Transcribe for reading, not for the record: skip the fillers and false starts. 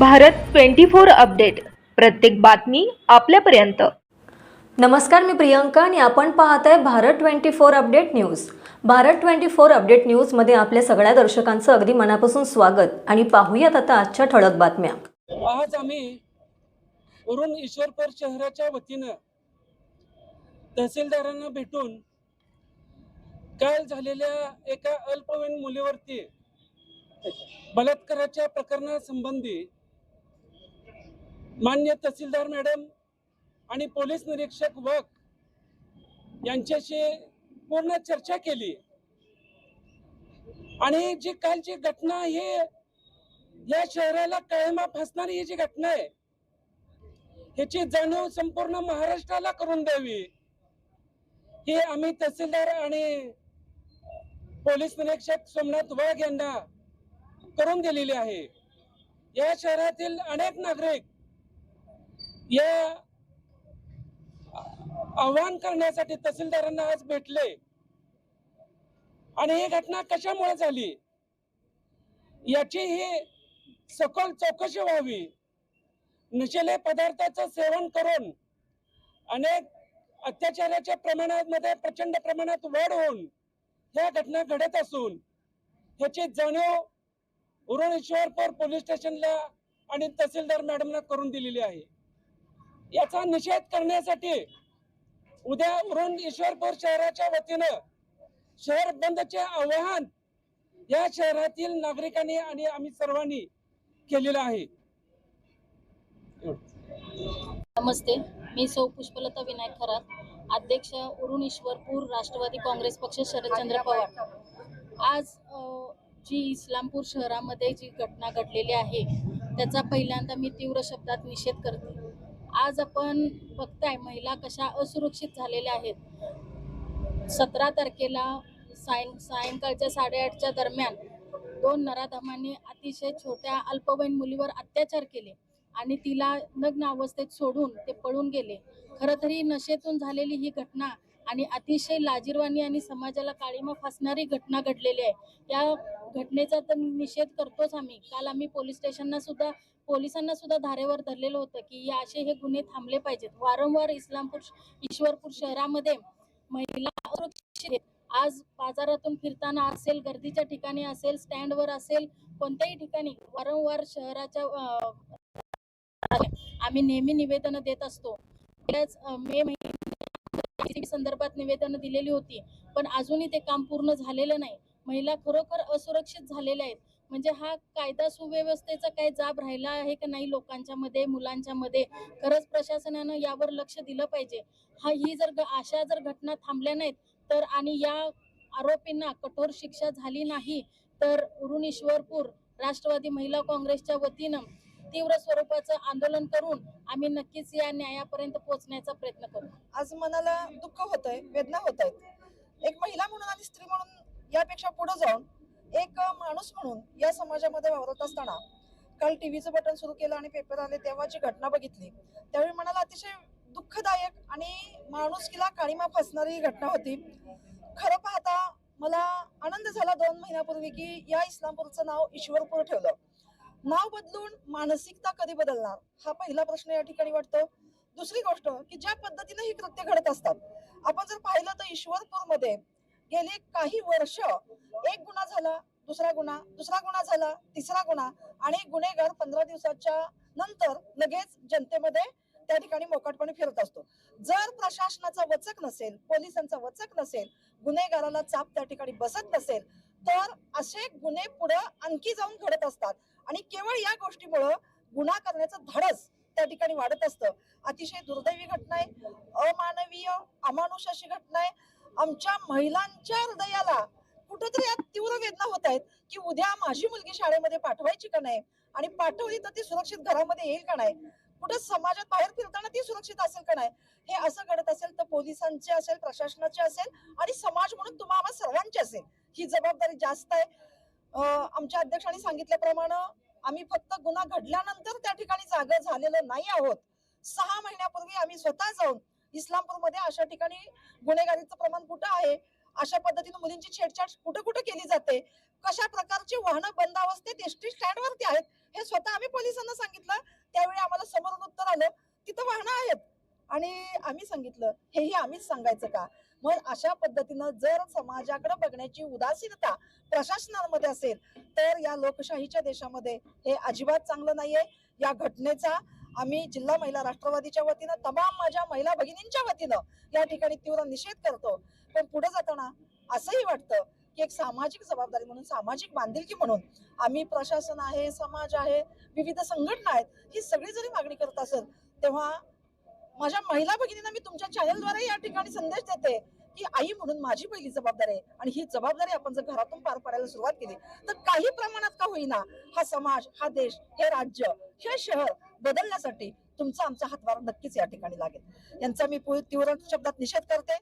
Bharat 24 update, प्रत्येक बातमी आपल्यापर्यंत। नमस्कार, मी प्रियंका आणि आपण पाहत आहे Bharat 24 update news. Bharat 24 update news मध्ये आपल्या सगळ्या दर्शकांचं अगदी मनापासून स्वागत आणि पाहूयात आता आजच्या ठळक बातम्या। आज आम्ही उरण ईश्वरपूर शहराच्या वतीनं तहसीलदारांना भेटून काल झालेल्या एका अल्पवयीन मुलीवरती बलात्काराच्या प्रकरणासंबंधी मान्य तहसीलदार मॅडम आणि पोलीस निरीक्षक वक यांच्याशी पूर्ण चर्चा केली आणि जी कालची घटना ही या शहराला कायमा फासणारी ही जी घटना आहे ह्याची जाणीव संपूर्ण महाराष्ट्राला करून द्यावी हे आम्ही तहसीलदार आणि पोलीस निरीक्षक सोमनाथ वाघ यांना करून दिलेली आहे। या शहरातील अनेक नागरिक या आवाहन करण्यासाठी तहसीलदारांना आज भेटले आणि ही घटना कशामुळे झाली याची ही सखोल चौकशी व्हावी। नशिले पदार्थाचं सेवन करून अनेक अत्याचाराच्या प्रमाणामध्ये प्रचंड प्रमाणात वाढ होऊन ह्या घटना घडत असून ह्याची जाणीव उरण ईश्वरपूर पोलीस स्टेशनला आणि तहसीलदार मॅडमना करून दिलेली आहे। याचा निषेध करण्यासाठी उद्या उरण ईश्वरपूर शहराच्या वतीनं शहर बंदचे आवाहन या शहरातील नागरिकांनी आणि आम्ही सर्वांनी केलेलं आहे। नमस्ते, मी सौ पुष्पलता विनायक खरात, अध्यक्ष उरण ईश्वरपूर राष्ट्रवादी काँग्रेस पक्ष शरदचंद्र पवार। आज जी इस्लामपूर शहरामध्ये जी घटना घडलेली आहे त्याचा पहिल्यांदा मी तीव्र शब्दात निषेध करते। आज आपण बघताय महिला कशा असुरक्षित झालेल्या आहेत। 17 तारखेला सायंकाळच्या 8:30च्या दरम्यान 2 नराधमांनी अतिशय छोट्या अल्पवयीन मुलीवर अत्याचार केले आणि तिला नग्न अवस्थेत सोडून ते पळून गेले। खरं तरी नशेतून झालेली ही घटना आणि अतिशय लाजिरवाणी आणि समाजाला काळीमा फासणारी घटना घडलेली आहे। या घटनेचा तर निषेध करतोच आम्ही। काल आम्ही पोलिसांना सुद्धा धारेवर धरलेलं होतं की असे हे गुन्हे थांबले पाहिजेत। वारंवार ईश्वरपूर शहरामध्ये महिला असुरक्षित आहेत। आज बाजारातून फिरताना असेल, गर्दीच्या ठिकाणी असेल, स्टँडवर असेल, कोणत्याही ठिकाणी वारंवार शहराच्या आम्ही नेहमी निवेदन देत असतो। मे महिन्यात संदर्भात निवेदन दिलेली होती पण अजूनही ते काम पूर्ण झालेलं नाही। महिला खरोखर असुरक्षित झालेल्या आहेत। म्हणजे हा कायदा सुव्यवस्थेचा काय जाब राहिला आहे का नाही लोकांच्या मध्ये, मुलांच्या मध्ये? खरंच प्रशासनानं यावर लक्ष दिलं पाहिजे। अशा जर घटना थांबल्या नाहीत तर आणि या आरोपींना कठोर शिक्षा झाली नाही तर उरण ईश्वरपूर राष्ट्रवादी महिला काँग्रेसच्या वतीनं तीव्र स्वरूपाचं आंदोलन करून आम्ही नक्कीच या न्यायापर्यंत पोहोचण्याचा प्रयत्न करू। आज मनाला दुःख होतंय, वेदना होत आहेत। एक महिला म्हणून आणि स्त्री म्हणून यापेक्षा पुढे जाऊन एक माणूस म्हणून या समाजामध्ये वावरत असताना काल टीव्हीचं बटन सुरू केलं आणि पेपर आले तेव्हा जी घटना बघितली त्यावेळी मनाला अतिशय दुःखदायक आणि माणुसकीला काळीमा फासणारी घटना होती। खरं पाहता मला आनंद झाला 2 महिन्यापूर्वी की या इस्लामपूरचं नाव ईश्वरपूर ठेवलं। नाव बदलून मानसिकता कधी बदलणार हा पहिला प्रश्न या ठिकाणी वाटतो। दुसरी गोष्ट की ज्या पद्धतीने ही कृत्य घडत असतात आपण जर पाहिलं तर ईश्वरपूर मध्ये गेली काही वर्ष एक गुन्हा झाला, दुसरा गुन्हा झाला, तिसरा गुन्हा आणि गुन्हेगार 15 दिवसाच्या नंतर लगेच जनतेमध्ये त्या ठिकाणी मोकाटपणे फिरत असतो। जर प्रशासनाचा वचक नसेल, पोलिसांचा वचक नसेल, गुन्हेगाराला चाप त्या ठिकाणी बसत नसेल तर असे गुन्हे पुढे आणखी जाऊन घडत असतात आणि केवळ या गोष्टीमुळे गुन्हा करण्याचं धाडस त्या ठिकाणी वाढत असतं। अतिशय दुर्दैवी घटना आहे, अमानवीय अमानुष अशी घटना आहे। आमच्या महिलांच्या हृदयाला कुठेतरी यात तीव्र वेदना होत आहेत की उद्या माझी मुलगी शाळेमध्ये पाठवायची का नाही आणि पाठवली तर ती सुरक्षित घरामध्ये येईल का नाही, कुठे समाजात बाहेर फिरताना ती सुरक्षित असेल का नाही। हे असं घडत असेल तर पोलिसांचे असेल, प्रशासनाचे असेल आणि समाज म्हणून तुम्हाला सर्वांची असेल ही जबाबदारी जास्त आहे। आमच्या अध्यक्षांनी सांगितल्याप्रमाणे आम्ही फक्त गुन्हा घडल्यानंतर त्या ठिकाणी जागा झालेलो नाही आहोत। 6 महिन्यापूर्वी आम्ही स्वतः जाऊन इस्लामपूरमध्ये अशा ठिकाणी गुन्हेगारीचं प्रमाण कुठं आहे, अशा पद्धतीने मुलींची छेडछाड कुठे केली जाते, कशा प्रकारची वाहनं बंद अवस्थेत एसटी स्टँडवरती आहेत हे स्वतः आम्ही पोलिसांना सांगितलं. त्यावेळी आम्हाला समोरून उत्तर आलं तिथं वाहनं आहेत आणि आम्ही सांगितलं हेही आम्हीच सांगायचं का? मग अशा पद्धतीनं जर समाजाकडे बघण्याची उदासीनता प्रशासनामध्ये असेल तर या लोकशाहीच्या देशामध्ये हे अजिबात चांगलं नाहीये. या घटनेचा आम्ही जिल्हा महिला राष्ट्रवादीच्या वतीनं तमाम माझ्या महिला भगिनींच्या वतीनं या ठिकाणी तीव्र निषेध करतो. पण पुढे जाताना असंही वाटतं की एक सामाजिक जबाबदारी म्हणून, सामाजिक बांधिलकी म्हणून आम्ही प्रशासन आहे, समाज आहे, विविध संघटना आहेत, ही सगळी जरी मागणी करत असेल तेव्हा माझ्या महिला भगिनींना मी तुमच्या चॅनलद्वारे या ठिकाणी संदेश देते की आई म्हणून माझी पहिली जबाबदारी आहे आणि ही जबाबदारी आपण जर घरातून पार पाडायला सुरुवात केली तर काही प्रमाणात का होईना हा समाज, हा देश, हे राज्य, हे शहर बदलण्यासाठी तुमचा आमचा हातभार नक्कीच या ठिकाणी लागेल. यांचा मी तीव्र शब्दात निषेध करते.